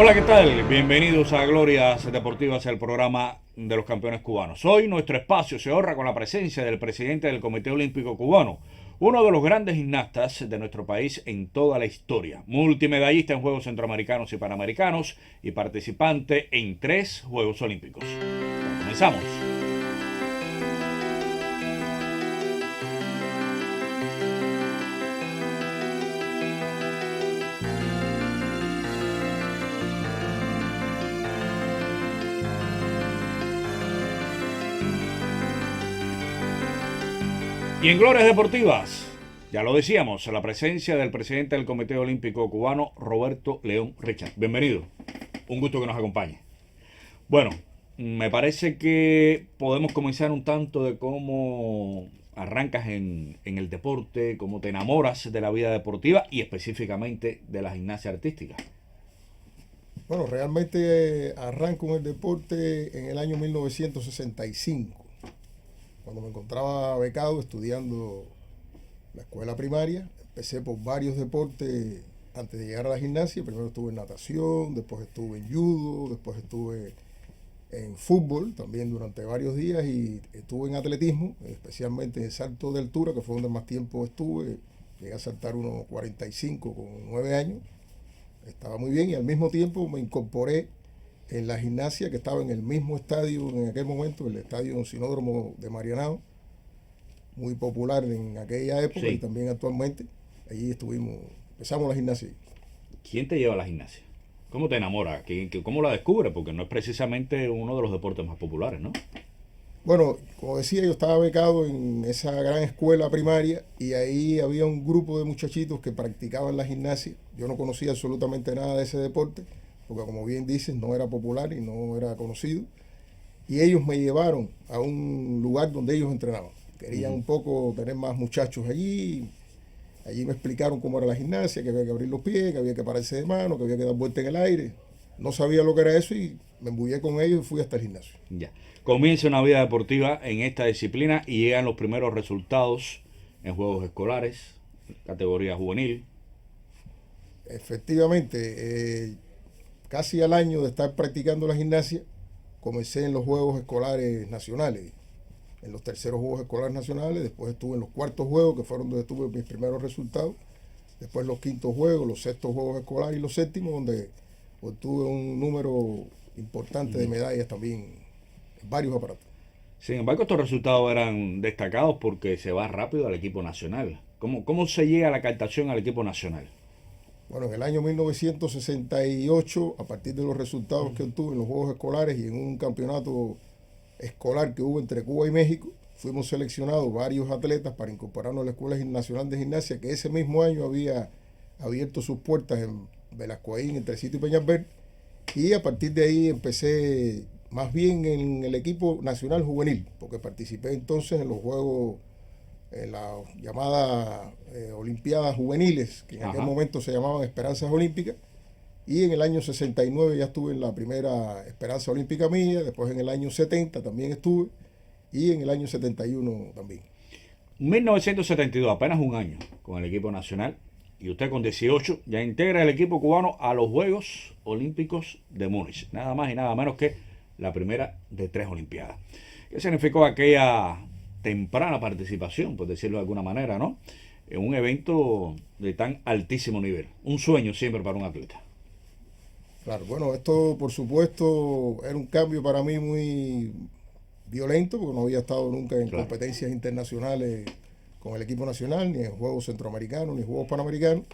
Hola, ¿qué tal? Bienvenidos a Glorias Deportivas, el programa de los campeones cubanos. Hoy nuestro espacio se honra con la presencia del presidente del Comité Olímpico Cubano, uno de los grandes gimnastas de nuestro país en toda la historia, multimedallista en Juegos Centroamericanos y Panamericanos y participante en 3 Juegos Olímpicos. Comenzamos. Y en Glorias Deportivas, ya lo decíamos, la presencia del presidente del Comité Olímpico Cubano, Roberto León Richard. Bienvenido, un gusto que nos acompañe. Bueno, me parece que podemos comenzar un tanto de cómo arrancas en el deporte, cómo te enamoras de la vida deportiva y específicamente de la gimnasia artística. Bueno, realmente arranco en el deporte en el año 1965, cuando me encontraba becado estudiando la escuela primaria. Empecé por varios deportes antes de llegar a la gimnasia. Primero estuve en natación, después estuve en judo, después estuve en fútbol también durante varios días y estuve en atletismo, especialmente en salto de altura, que fue donde más tiempo estuve. Llegué a saltar unos 45 con 9 años. Estaba muy bien y al mismo tiempo me incorporé en la gimnasia, que estaba en el mismo estadio en aquel momento, el estadio Sinódromo de Marianao, muy popular en aquella época, sí, y también actualmente. Allí empezamos la gimnasia. ¿Quién te lleva a la gimnasia? ¿Cómo te enamora? ¿Cómo la descubres? Porque no es precisamente uno de los deportes más populares, ¿no? Bueno, como decía, yo estaba becado en esa gran escuela primaria y ahí había un grupo de muchachitos que practicaban la gimnasia. Yo no conocía absolutamente nada de ese deporte, porque como bien dices, no era popular y no era conocido. Y ellos me llevaron a un lugar donde ellos entrenaban. Querían un poco tener más muchachos allí. Allí me explicaron cómo era la gimnasia, que había que abrir los pies, que había que pararse de mano, que había que dar vuelta en el aire. No sabía lo que era eso y me embullé con ellos y fui hasta el gimnasio. Ya. Comienza una vida deportiva en esta disciplina y llegan los primeros resultados en juegos escolares, categoría juvenil. Efectivamente, casi al año de estar practicando la gimnasia, comencé en los Juegos Escolares Nacionales, en los terceros Juegos Escolares Nacionales, después estuve en los cuartos Juegos, que fueron donde tuve mis primeros resultados, después los quintos Juegos, los sextos Juegos Escolares y los séptimos, donde obtuve un número importante de medallas también en varios aparatos. Sin embargo, estos resultados eran destacados porque se va rápido al equipo nacional. ¿Cómo se llega a la captación al equipo nacional? Bueno, en el año 1968, a partir de los resultados que obtuve en los Juegos Escolares y en un campeonato escolar que hubo entre Cuba y México, fuimos seleccionados varios atletas para incorporarnos a la Escuela Nacional de Gimnasia, que ese mismo año había abierto sus puertas en Velascoaín, entre Sitio y Peñalver, y a partir de ahí empecé más bien en el equipo nacional juvenil, porque participé entonces en los Juegos, en las llamadas Olimpiadas Juveniles, que en aquel momento se llamaban Esperanzas Olímpicas, y en el año 69 ya estuve en la primera Esperanza Olímpica mía, después en el año 70 también estuve, y en el año 71 también. 1972, apenas un año con el equipo nacional, y usted con 18 ya integra el equipo cubano a los Juegos Olímpicos de Múnich, nada más y nada menos que la primera de 3 Olimpiadas. ¿Qué significó aquella temprana participación, por decirlo de alguna manera, ¿no? En un evento de tan altísimo nivel? Un sueño siempre para un atleta. Claro, bueno, esto por supuesto era un cambio para mí muy violento, porque no había estado nunca en competencias internacionales con el equipo nacional, ni en Juegos Centroamericanos, ni en Juegos Panamericanos.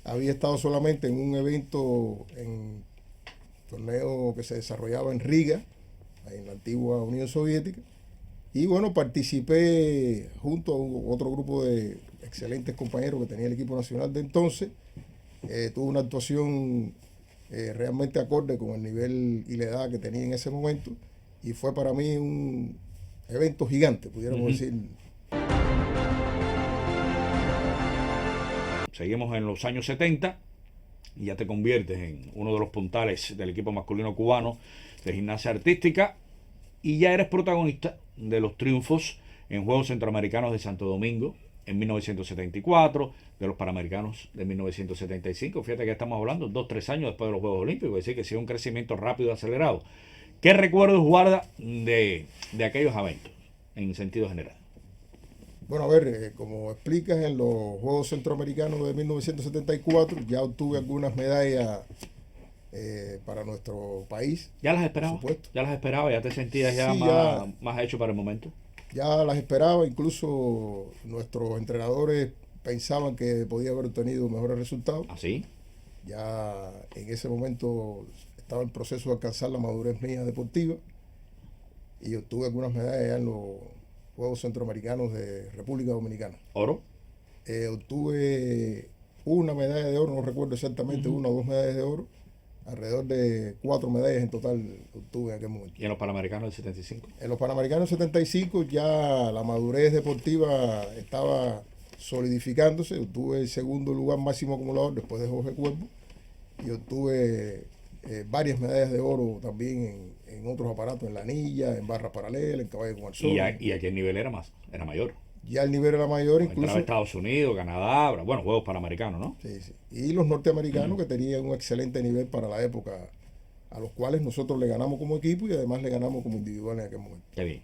Había estado solamente en un evento, en torneo que se desarrollaba en Riga, en la antigua Unión Soviética. Y bueno, participé junto a otro grupo de excelentes compañeros que tenía el equipo nacional de entonces. Tuve una actuación realmente acorde con el nivel y la edad que tenía en ese momento. Y fue para mí un evento gigante, pudiéramos decir. Seguimos en los años 70 y ya te conviertes en uno de los puntales del equipo masculino cubano de gimnasia artística y ya eres protagonista de los triunfos en Juegos Centroamericanos de Santo Domingo, en 1974, de los Panamericanos de 1975. Fíjate que estamos hablando 2-3 años después de los Juegos Olímpicos, es decir, que sí un crecimiento rápido y acelerado. ¿Qué recuerdos guarda de aquellos eventos en sentido general? Bueno, a ver, como explicas, en los Juegos Centroamericanos de 1974 ya obtuve algunas medallas para nuestro país. ¿Ya las esperaba? Por supuesto. ¿Ya las esperaba? ¿Ya te sentías ya, Sí, más hecho para el momento? Ya las esperaba, incluso nuestros entrenadores pensaban que podía haber obtenido mejores resultados. ¿Ah, sí? Ya en ese momento estaba en proceso de alcanzar la madurez mía deportiva y obtuve algunas medallas ya en los Juegos Centroamericanos de República Dominicana. ¿Oro? Obtuve una medalla de oro, no recuerdo exactamente, una o dos medallas de oro. Alrededor de 4 medallas en total obtuve en aquel momento. ¿Y en los Panamericanos del 75? En los Panamericanos 75 ya la madurez deportiva estaba solidificándose. Obtuve el segundo lugar máximo acumulador después de Jorge Cuervo y obtuve varias medallas de oro también en otros aparatos, en la anilla, en barras paralelas, en caballo con arzones. ¿Y a qué nivel era mayor? Ya el nivel era mayor, incluso. Entraba Estados Unidos, Canadá, bueno, Juegos Panamericanos, ¿no? Sí, sí. Y los norteamericanos que tenían un excelente nivel para la época, a los cuales nosotros le ganamos como equipo y además le ganamos como individual en aquel momento. Qué bien.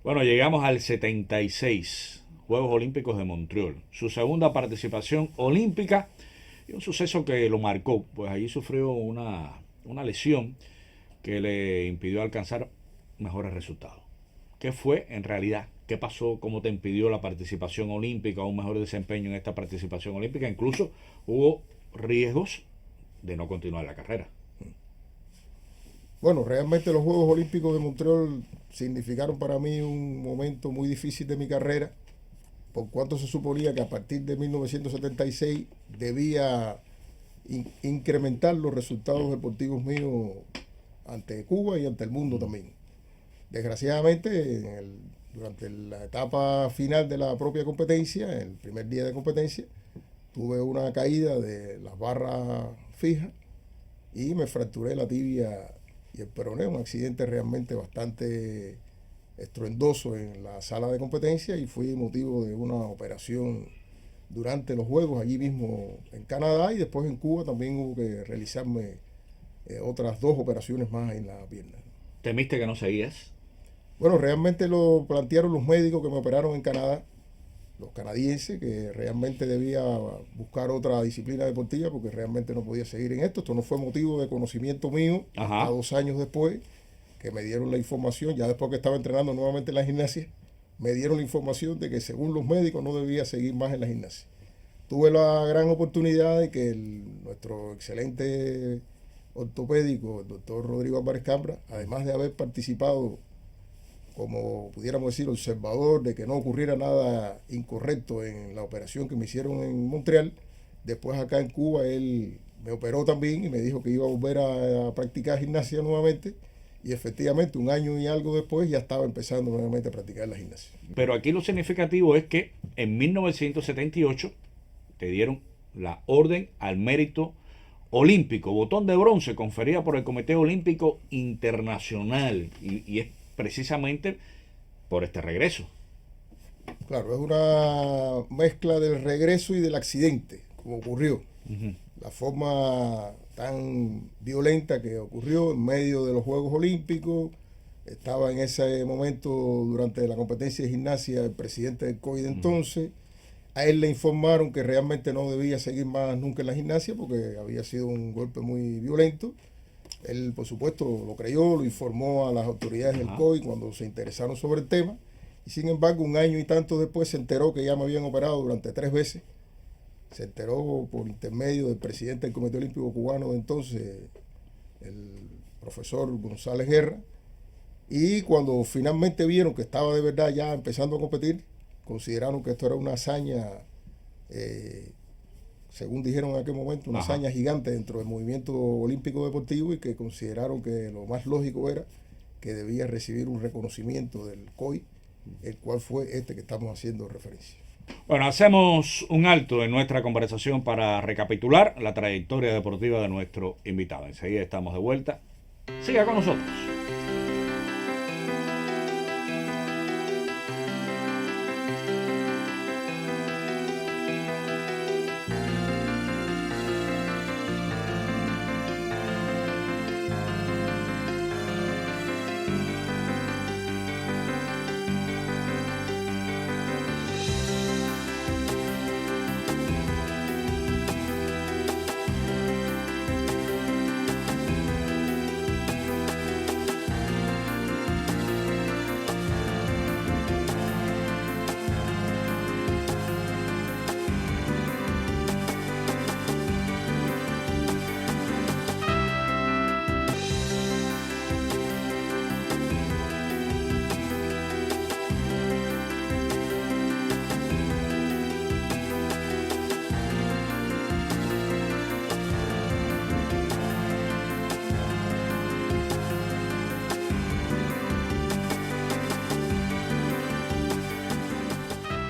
Bueno, llegamos al 76, Juegos Olímpicos de Montreal. Su segunda participación olímpica y un suceso que lo marcó, pues allí sufrió una lesión que le impidió alcanzar mejores resultados. ¿Qué fue en realidad? ¿Qué pasó? ¿Cómo te impidió la participación olímpica o un mejor desempeño en esta participación olímpica? Incluso hubo riesgos de no continuar la carrera. Bueno, realmente los Juegos Olímpicos de Montreal significaron para mí un momento muy difícil de mi carrera, por cuanto se suponía que a partir de 1976 debía incrementar los resultados deportivos míos ante Cuba y ante el mundo también. Desgraciadamente, durante la etapa final de la propia competencia, el primer día de competencia, tuve una caída de las barras fijas y me fracturé la tibia y el peroné, un accidente realmente bastante estruendoso en la sala de competencia y fui motivo de una operación durante los Juegos allí mismo en Canadá y después en Cuba también hubo que realizarme otras 2 operaciones más en la pierna. ¿Temiste que no seguías? Bueno, realmente lo plantearon los médicos que me operaron en Canadá, los canadienses, que realmente debía buscar otra disciplina deportiva porque realmente no podía seguir en esto. Esto no fue motivo de conocimiento mío hasta 2 años después que me dieron la información, ya después que estaba entrenando nuevamente en la gimnasia, me dieron la información de que según los médicos no debía seguir más en la gimnasia. Tuve la gran oportunidad de que nuestro excelente ortopédico, el doctor Rodrigo Álvarez Cambra, además de haber participado como pudiéramos decir, observador de que no ocurriera nada incorrecto en la operación que me hicieron en Montreal. Después acá en Cuba él me operó también y me dijo que iba a volver a practicar gimnasia nuevamente y efectivamente 1 año y algo después ya estaba empezando nuevamente a practicar la gimnasia. Pero aquí lo significativo es que en 1978 te dieron la Orden al Mérito Olímpico, botón de bronce conferida por el Comité Olímpico Internacional y es precisamente por este regreso. Claro, es una mezcla del regreso y del accidente, como ocurrió. La forma tan violenta que ocurrió en medio de los Juegos Olímpicos. Estaba en ese momento, durante la competencia de gimnasia, el presidente del COI de entonces. A él le informaron que realmente no debía seguir más nunca en la gimnasia porque había sido un golpe muy violento. Él, por supuesto, lo creyó, lo informó a las autoridades del COI cuando se interesaron sobre el tema. Y sin embargo, 1 año y tanto después se enteró que ya me habían operado durante 3 veces. Se enteró por intermedio del presidente del Comité Olímpico Cubano de entonces, el profesor González Guerra. Y cuando finalmente vieron que estaba de verdad ya empezando a competir, consideraron que esto era una hazaña, según dijeron en aquel momento, una hazaña gigante dentro del movimiento olímpico deportivo y que consideraron que lo más lógico era que debía recibir un reconocimiento del COI, el cual fue este que estamos haciendo referencia. Bueno, hacemos un alto en nuestra conversación para recapitular la trayectoria deportiva de nuestro invitado. Enseguida estamos de vuelta. Siga con nosotros.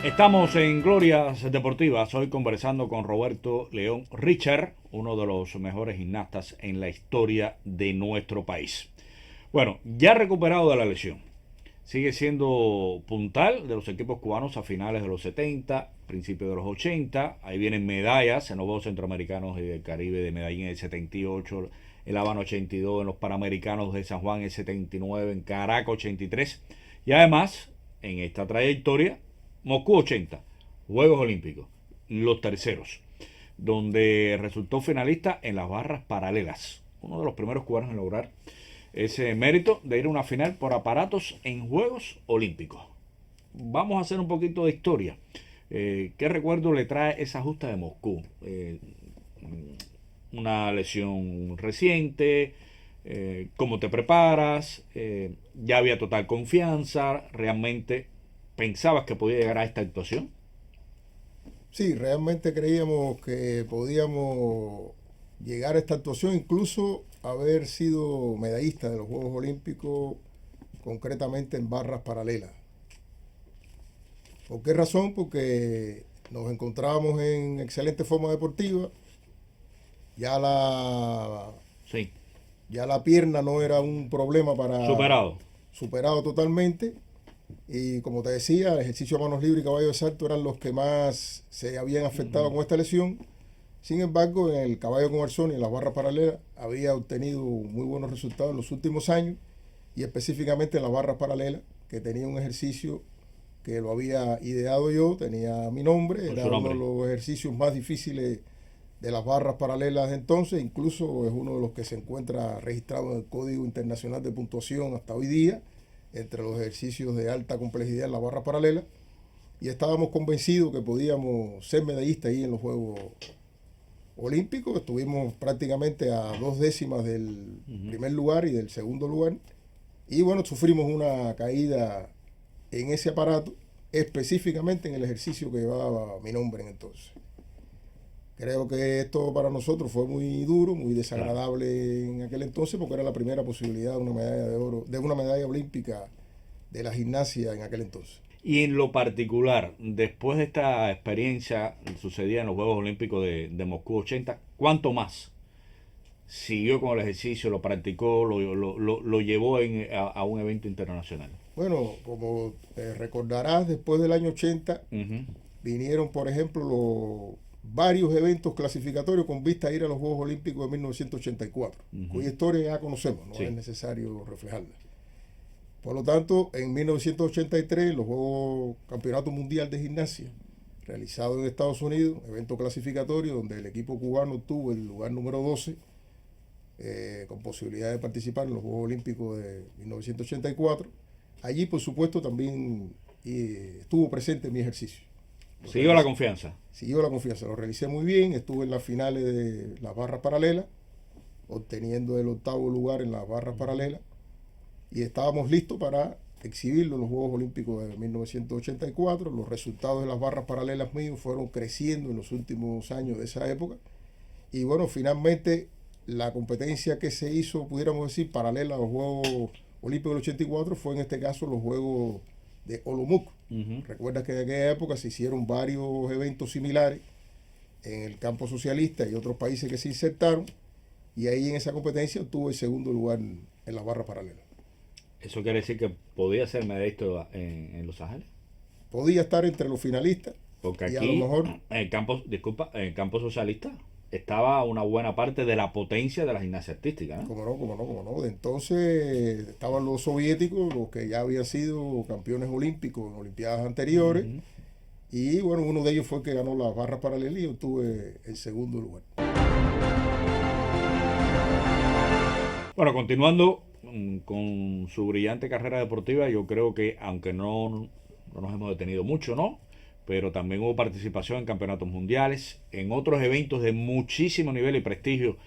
Estamos en Glorias Deportivas, hoy conversando con Roberto León Richard, uno de los mejores gimnastas en la historia de nuestro país. Bueno, ya recuperado de la lesión, sigue siendo puntal de los equipos cubanos a finales de los 70, principios de los 80. Ahí vienen medallas en los Juegos Centroamericanos y del Caribe de Medellín en el 78, el Habana 82, en los Panamericanos de San Juan en el 79, en Caracas 83. Y además, en esta trayectoria, Moscú 80, Juegos Olímpicos, los terceros, donde resultó finalista en las barras paralelas. Uno de los primeros cubanos en lograr ese mérito de ir a una final por aparatos en Juegos Olímpicos. Vamos a hacer un poquito de historia. ¿Qué recuerdo le trae esa justa de Moscú? Una lesión reciente, ¿cómo te preparas? ¿Ya había total confianza? ¿Realmente pensabas que podía llegar a esta actuación? Sí, realmente creíamos que podíamos llegar a esta actuación, incluso haber sido medallista de los Juegos Olímpicos, concretamente en barras paralelas. ¿Por qué razón? Porque nos encontrábamos en excelente forma deportiva, ya Sí. ya la pierna no era un problema para... Superado totalmente. Y como te decía, el ejercicio a manos libres y caballo de salto eran los que más se habían afectado con esta lesión. Sin embargo, en el caballo con arzón y en las barras paralelas había obtenido muy buenos resultados en los últimos años, y específicamente en las barras paralelas, que tenía un ejercicio que lo había ideado yo, tenía mi nombre, era uno de los ejercicios más difíciles de las barras paralelas de entonces, incluso es uno de los que se encuentra registrado en el Código Internacional de Puntuación hasta hoy día, entre los ejercicios de alta complejidad en la barra paralela, y estábamos convencidos que podíamos ser medallistas ahí en los Juegos Olímpicos. Estuvimos prácticamente a 2 décimas del primer lugar y del segundo lugar, y bueno, sufrimos una caída en ese aparato, específicamente en el ejercicio que llevaba mi nombre en entonces. Creo que esto para nosotros fue muy duro, muy desagradable en aquel entonces, porque era la primera posibilidad de una medalla de oro, de una medalla olímpica de la gimnasia en aquel entonces. Y en lo particular, después de esta experiencia sucedida en los Juegos Olímpicos de Moscú 80, ¿cuánto más siguió con el ejercicio, lo practicó, lo llevó a un evento internacional? Bueno, como recordarás, después del año 80 vinieron, por ejemplo, varios eventos clasificatorios con vista a ir a los Juegos Olímpicos de 1984, cuya historia ya conocemos, no es necesario reflejarla. Por lo tanto, en 1983, los Juegos Campeonato Mundial de Gimnasia, realizado en Estados Unidos, evento clasificatorio donde el equipo cubano tuvo el lugar número 12, con posibilidad de participar en los Juegos Olímpicos de 1984. Allí, por supuesto, también estuvo presente mi ejercicio. ¿Siguió la confianza? Siguió la confianza, lo realicé muy bien, estuve en las finales de las barras paralelas, obteniendo el 8º lugar en las barras paralelas, y estábamos listos para exhibirlo en los Juegos Olímpicos de 1984. Los resultados de las barras paralelas míos fueron creciendo en los últimos años de esa época, y bueno, finalmente la competencia que se hizo, pudiéramos decir, paralela a los Juegos Olímpicos del 84, fue en este caso los Juegos de Olomouc. Recuerda que en aquella época se hicieron varios eventos similares en el campo socialista y otros países que se insertaron, y ahí en esa competencia obtuvo el 2º lugar en la barra paralela. ¿Eso quiere decir que podía ser medallista en Los Ángeles? Podía estar entre los finalistas. Porque aquí, y a lo mejor, en el campo socialista, estaba una buena parte de la potencia de la gimnasia artística, ¿no? Cómo no. De entonces estaban los soviéticos, los que ya habían sido campeones olímpicos en olimpiadas anteriores. Y bueno, uno de ellos fue el que ganó las barras paralelas y obtuve el 2º lugar. Bueno, continuando con su brillante carrera deportiva, yo creo que, aunque no nos hemos detenido mucho, ¿no? Pero también hubo participación en campeonatos mundiales, en otros eventos de muchísimo nivel y prestigio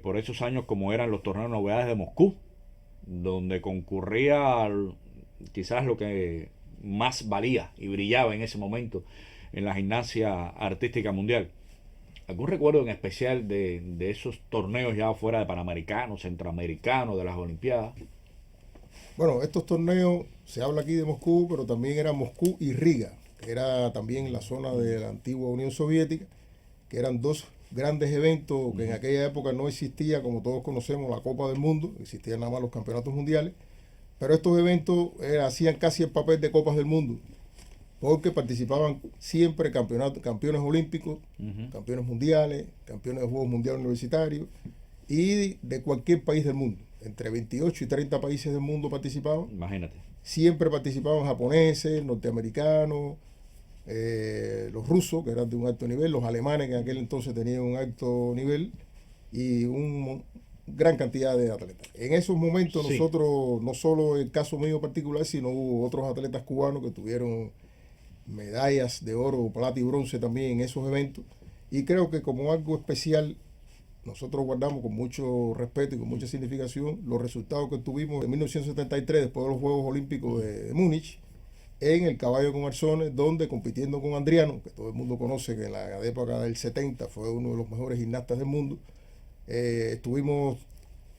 por esos años, como eran los torneos novedades de Moscú, donde concurría quizás lo que más valía y brillaba en ese momento en la gimnasia artística mundial. ¿Algún recuerdo en especial de esos torneos ya fuera de Panamericanos, Centroamericanos, de las Olimpiadas? Bueno, estos torneos, se habla aquí de Moscú, pero también era Moscú y Riga. que era también en la zona de la antigua Unión Soviética, que eran dos grandes eventos que en aquella época no existía, como todos conocemos, la Copa del Mundo, existían nada más los campeonatos mundiales, pero estos eventos hacían casi el papel de Copas del Mundo, porque participaban siempre campeones olímpicos, campeones mundiales, campeones de Juegos Mundiales Universitarios y de cualquier país del mundo. Entre 28 y 30 países del mundo participaban. Imagínate. Siempre participaban japoneses, norteamericanos, los rusos, que eran de un alto nivel, los alemanes, que en aquel entonces tenían un alto nivel, y una gran cantidad de atletas. En esos momentos Sí. nosotros, no solo el caso mío particular, sino hubo otros atletas cubanos que tuvieron medallas de oro, plata y bronce también en esos eventos, y creo que como algo especial nosotros guardamos con mucho respeto y con mucha significación los resultados que tuvimos en 1973 después de los Juegos Olímpicos de Múnich en el caballo con arzones, donde compitiendo con Andriano, que todo el mundo conoce que en la época del 70 fue uno de los mejores gimnastas del mundo, estuvimos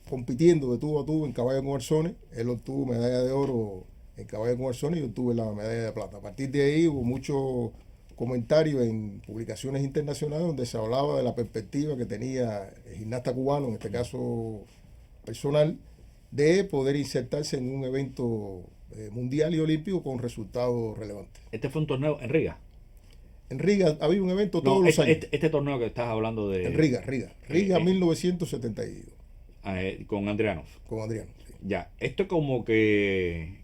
compitiendo de tubo a tubo en caballo con arzones. Él obtuvo medalla de oro en caballo con arzones y yo obtuve la medalla de plata. A partir de ahí hubo muchos comentarios en publicaciones internacionales donde se hablaba de la perspectiva que tenía el gimnasta cubano, en este caso personal, de poder insertarse en un evento mundial y olímpico con resultados relevantes. Este fue un torneo en Riga. En Riga había un evento todos los años. Este torneo que estás hablando de... En Riga 1972. Con Andrianov. Con Adriano. Sí. Ya, esto como que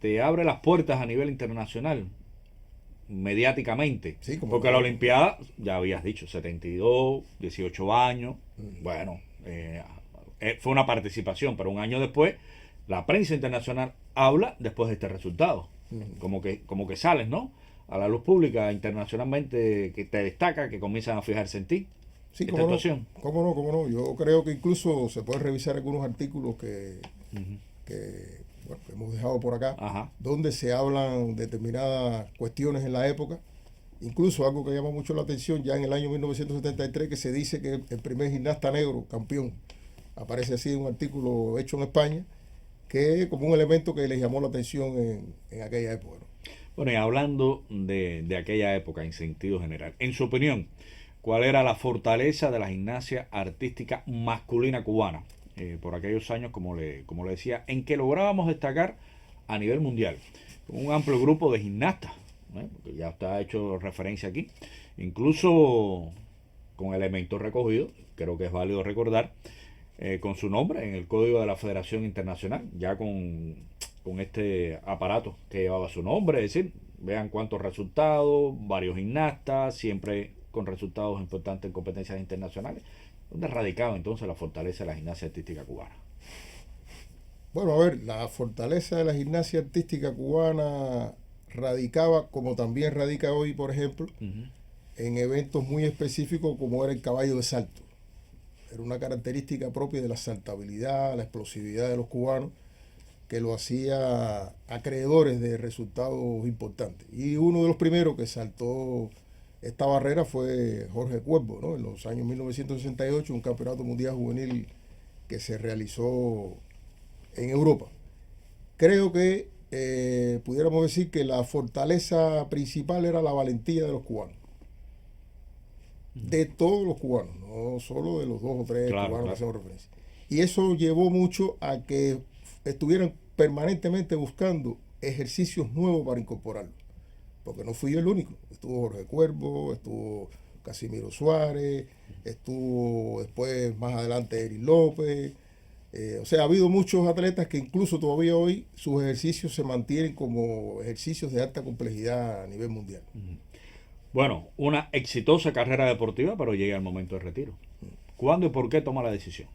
te abre las puertas a nivel internacional, mediáticamente. Sí, como porque la Olimpiada, ya habías dicho, 72, 18 años, bueno, fue una participación, pero un año después, la prensa internacional habla después de este resultado. Como que sales, ¿no? A la luz pública internacionalmente, que te destaca, que comienzan a fijarse en ti. Sí, Esta actuación. cómo no. Yo creo que incluso se pueden revisar algunos artículos que hemos dejado por acá, Ajá. donde se hablan determinadas cuestiones en la época. Incluso algo que llama mucho la atención, ya en el año 1973, que se dice que el primer gimnasta negro campeón, aparece así en un artículo hecho en España, que como un elemento que les llamó la atención en aquella época, ¿no? Bueno, y hablando de aquella época en sentido general, en su opinión, ¿cuál era la fortaleza de la gimnasia artística masculina cubana por aquellos años, como le decía, en que lográbamos destacar a nivel mundial? Un amplio grupo de gimnastas, porque ya está hecho referencia aquí, incluso con elementos recogidos, creo que es válido recordar, con su nombre en el código de la Federación Internacional, ya con este aparato que llevaba su nombre, es decir, vean cuántos resultados, varios gimnastas, siempre con resultados importantes en competencias internacionales. ¿Dónde radicaba entonces la fortaleza de la gimnasia artística cubana? Bueno, a ver, la fortaleza de la gimnasia artística cubana radicaba, como también radica hoy, por ejemplo, en eventos muy específicos como era el caballo de salto. Era una característica propia de la saltabilidad, la explosividad de los cubanos, que lo hacía acreedores de resultados importantes. Y uno de los primeros que saltó esta barrera fue Jorge Cuervo, ¿no? En los años 1968, un campeonato mundial juvenil que se realizó en Europa. Creo que pudiéramos decir que la fortaleza principal era la valentía de los cubanos. De todos los cubanos, no solo de los dos o tres cubanos que hacemos referencia. Y eso llevó mucho a que estuvieran permanentemente buscando ejercicios nuevos para incorporarlo. Porque no fui yo el único. Estuvo Jorge Cuervo, estuvo Casimiro Suárez, estuvo después más adelante Eric López. O sea, ha habido muchos atletas que incluso todavía hoy sus ejercicios se mantienen como ejercicios de alta complejidad a nivel mundial. Bueno, una exitosa carrera deportiva, pero llega el momento de retiro. ¿Cuándo y por qué toma la decisión?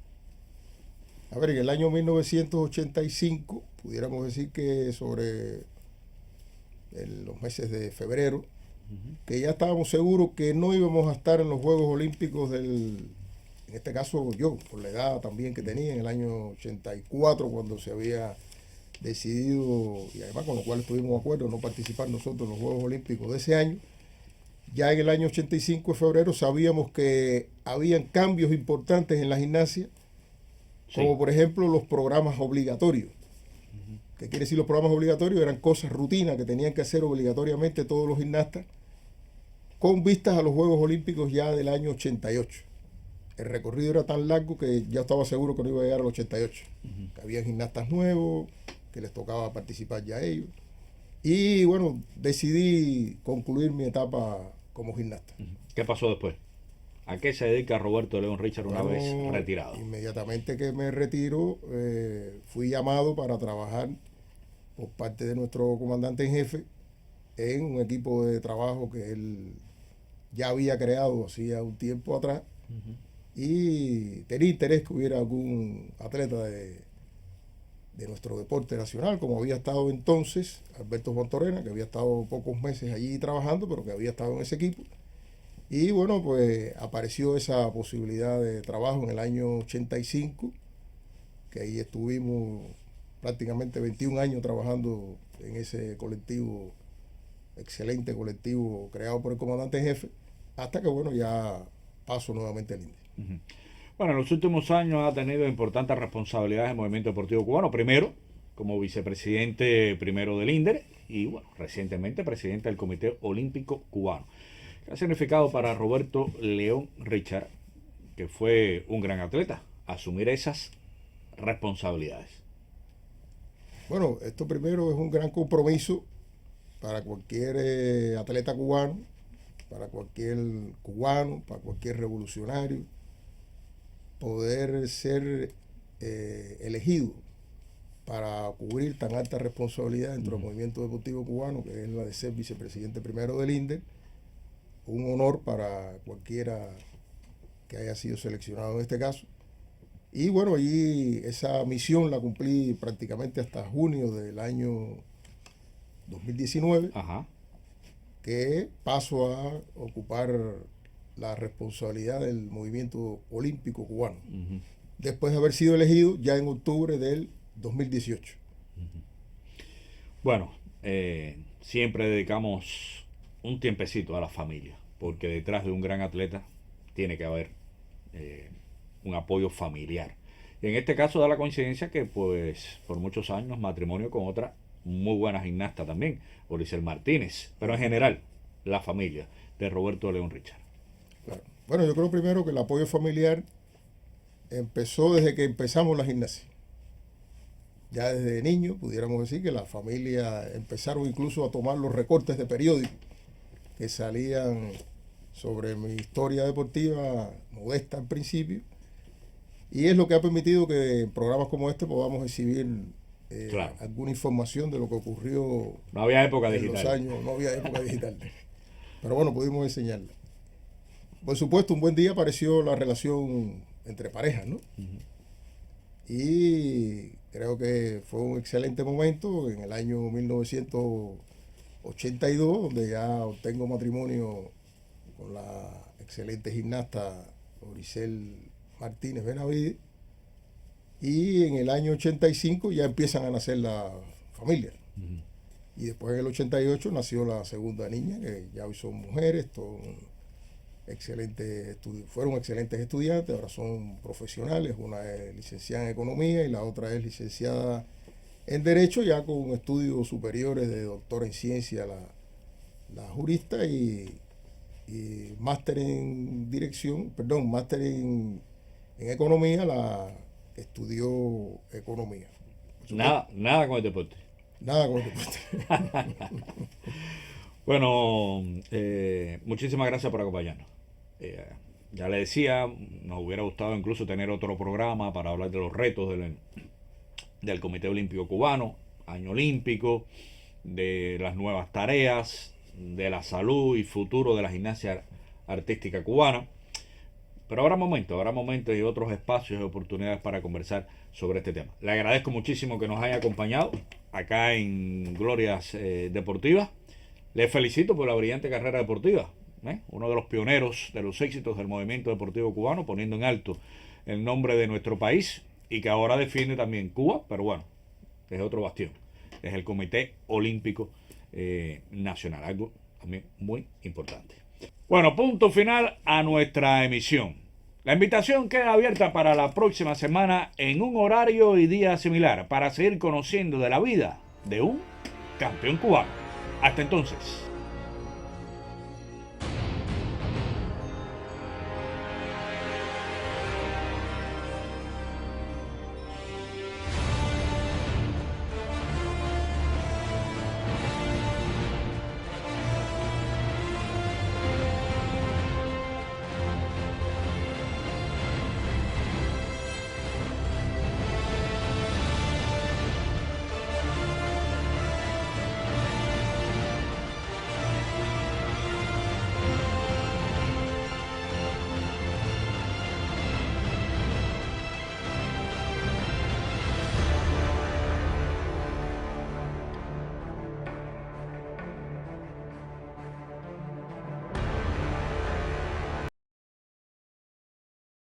A ver, en el año 1985, pudiéramos decir que sobre los meses de febrero, que ya estábamos seguros que no íbamos a estar en los Juegos Olímpicos en este caso yo, por la edad también que tenía, en el año 84, cuando se había decidido, y además con lo cual estuvimos de acuerdo, no participar nosotros en los Juegos Olímpicos de ese año. Ya en el año 85 de febrero sabíamos que habían cambios importantes en la gimnasia, como por ejemplo los programas obligatorios, ¿Qué quiere decir los programas obligatorios? Eran cosas rutinas que tenían que hacer obligatoriamente todos los gimnastas con vistas a los Juegos Olímpicos ya del año 88. El recorrido era tan largo que ya estaba seguro que no iba a llegar al 88. Que había gimnastas nuevos, que les tocaba participar ya ellos. Y bueno, decidí concluir mi etapa como gimnasta. ¿Qué pasó después? ¿A qué se dedica Roberto León Richard una Bueno, vez retirado? Inmediatamente que me retiro, fui llamado para trabajar por parte de nuestro comandante en jefe en un equipo de trabajo que él ya había creado hacía un tiempo atrás. Y tenía interés que hubiera algún atleta de nuestro deporte nacional, como había estado entonces Alberto Juan Torena, que había estado pocos meses allí trabajando, pero que había estado en ese equipo. Y bueno, pues apareció esa posibilidad de trabajo en el año 85, que ahí estuvimos prácticamente 21 años trabajando en ese colectivo, excelente colectivo creado por el comandante en jefe, hasta que bueno, ya paso nuevamente al INDE. Bueno, en los últimos años ha tenido importantes responsabilidades en el movimiento deportivo cubano. Primero, como vicepresidente primero del INDER y, bueno, recientemente presidente del Comité Olímpico Cubano. ¿Qué ha significado para Roberto León Richard, que fue un gran atleta, asumir esas responsabilidades? Bueno, esto primero es un gran compromiso para cualquier atleta cubano, para cualquier cubano, para cualquier revolucionario, poder ser elegido para cubrir tan alta responsabilidad dentro del movimiento deportivo cubano, que es la de ser vicepresidente primero del INDER. Un honor para cualquiera que haya sido seleccionado en este caso. Y bueno, allí esa misión la cumplí prácticamente hasta junio del año 2019, que paso a ocupar la responsabilidad del movimiento olímpico cubano, después de haber sido elegido ya en octubre del 2018. Bueno, siempre dedicamos un tiempecito a la familia, porque detrás de un gran atleta tiene que haber un apoyo familiar. Y en este caso da la coincidencia que pues por muchos años matrimonio con otra muy buena gimnasta también, Oricel Martínez, pero en general la familia de Roberto León Richard. Claro. Bueno, yo creo primero que el apoyo familiar empezó desde que empezamos la gimnasia. Ya desde niño, pudiéramos decir que la familia empezaron incluso a tomar los recortes de periódicos que salían sobre mi historia deportiva, modesta en principio, y es lo que ha permitido que en programas como este podamos exhibir claro, alguna información de lo que ocurrió. No había época en digital. Los años, no había época digital. Pero bueno, pudimos enseñarla. Por supuesto, un buen día apareció la relación entre parejas, ¿no? Y creo que fue un excelente momento en el año 1982, donde ya obtengo matrimonio con la excelente gimnasta Oricel Martínez Benavides. Y en el año 85 ya empiezan a nacer la familia. Y después en el 88 nació la segunda niña, que ya hoy son mujeres, fueron excelentes estudiantes, ahora son profesionales. Una es licenciada en Economía y la otra es licenciada en Derecho, ya con estudios superiores de doctora en Ciencia, la jurista, y máster en máster en Economía, la estudió Economía. Nada con el deporte. Nada con el deporte. Bueno, muchísimas gracias por acompañarnos. Ya le decía, nos hubiera gustado incluso tener otro programa para hablar de los retos del Comité Olímpico Cubano, año olímpico, de las nuevas tareas, de la salud y futuro de la gimnasia artística cubana. Pero habrá momentos y otros espacios y oportunidades para conversar sobre este tema. Le agradezco muchísimo que nos haya acompañado acá en Glorias Deportivas. Le felicito por la brillante carrera deportiva. Uno de los pioneros de los éxitos del movimiento deportivo cubano, poniendo en alto el nombre de nuestro país y que ahora defiende también Cuba, pero bueno, es otro bastión. Es el Comité Olímpico Nacional, algo también muy importante. Bueno, punto final a nuestra emisión. La invitación queda abierta para la próxima semana en un horario y día similar para seguir conociendo de la vida de un campeón cubano. Hasta entonces.